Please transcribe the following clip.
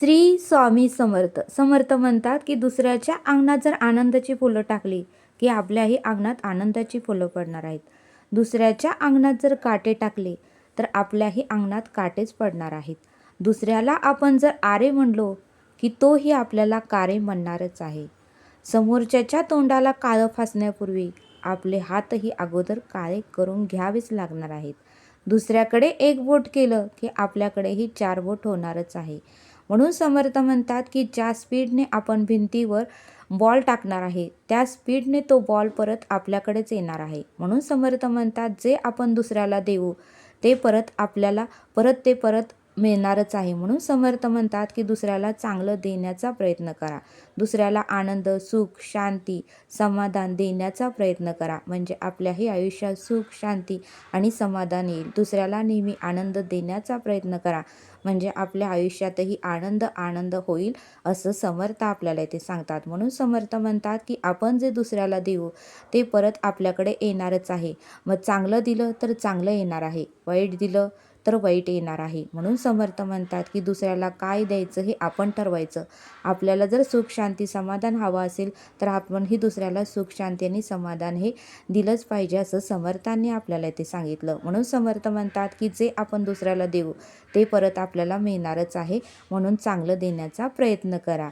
श्री स्वामी समर्थ. समर्थ म्हणतात की दुसऱ्याच्या अंगणात जर आनंदाची फुलं टाकली की आपल्याही अंगणात आनंदाची फुलं पडणार आहेत. दुसऱ्याच्या अंगणात जर काटे टाकले तर आपल्याही अंगणात काटेच पडणार आहेत. दुसऱ्याला आपण जर आरे म्हणलो की तोही आपल्याला कारे म्हणणारच आहे. समोरच्याच्या तोंडाला काळं फासण्यापूर्वी आपले हातही अगोदर काळे करून घ्यावेच लागणार आहेत. दुसऱ्याकडे एक बोट केलं की आपल्याकडेही 4 बोट होणारच आहे. म्हणून समर्थ म्हणतात की ज्या स्पीडने आपण भिंतीवर बॉल टाकणार आहे त्या स्पीडने तो बॉल परत आपल्याकडेच येणार आहे. म्हणून समर्थ म्हणतात जे आपण दुसऱ्याला देऊ ते परत आपल्याला परत मिळणारच आहे. म्हणून समर्थ म्हणतात की दुसऱ्याला चांगलं देण्याचा प्रयत्न करा. दुसऱ्याला आनंद, सुख, शांती, समाधान देण्याचा प्रयत्न करा. म्हणजे आपल्याही आयुष्यात सुख, शांती आणि समाधान येईल. दुसऱ्याला नेहमी आनंद देण्याचा प्रयत्न करा. म्हणजे आपल्या आयुष्यातही आनंद होईल असं समर्थ आपल्याला इथे सांगतात. म्हणून समर्थ म्हणतात की आपण जे दुसऱ्याला देऊ ते परत आपल्याकडे येणारच आहे. मग चांगलं दिलं तर चांगलं येणार आहे, वाईट दिलं तर वाईट येणार आहे. म्हणून समर्थ म्हणतात की दुसऱ्याला काय द्यायचं हे आपण ठरवायचं. आपल्याला जर सुख, शांती, समाधान हवं असेल तर आपणही दुसऱ्याला सुख, शांती आणि समाधान हे दिलंच पाहिजे असं समर्थांनी आपल्याला इथे सांगितलं. म्हणून समर्थ म्हणतात की जे आपण दुसऱ्याला देऊ ते परत आपल्याला मिळणारच आहे. म्हणून चांगलं देण्याचा प्रयत्न करा.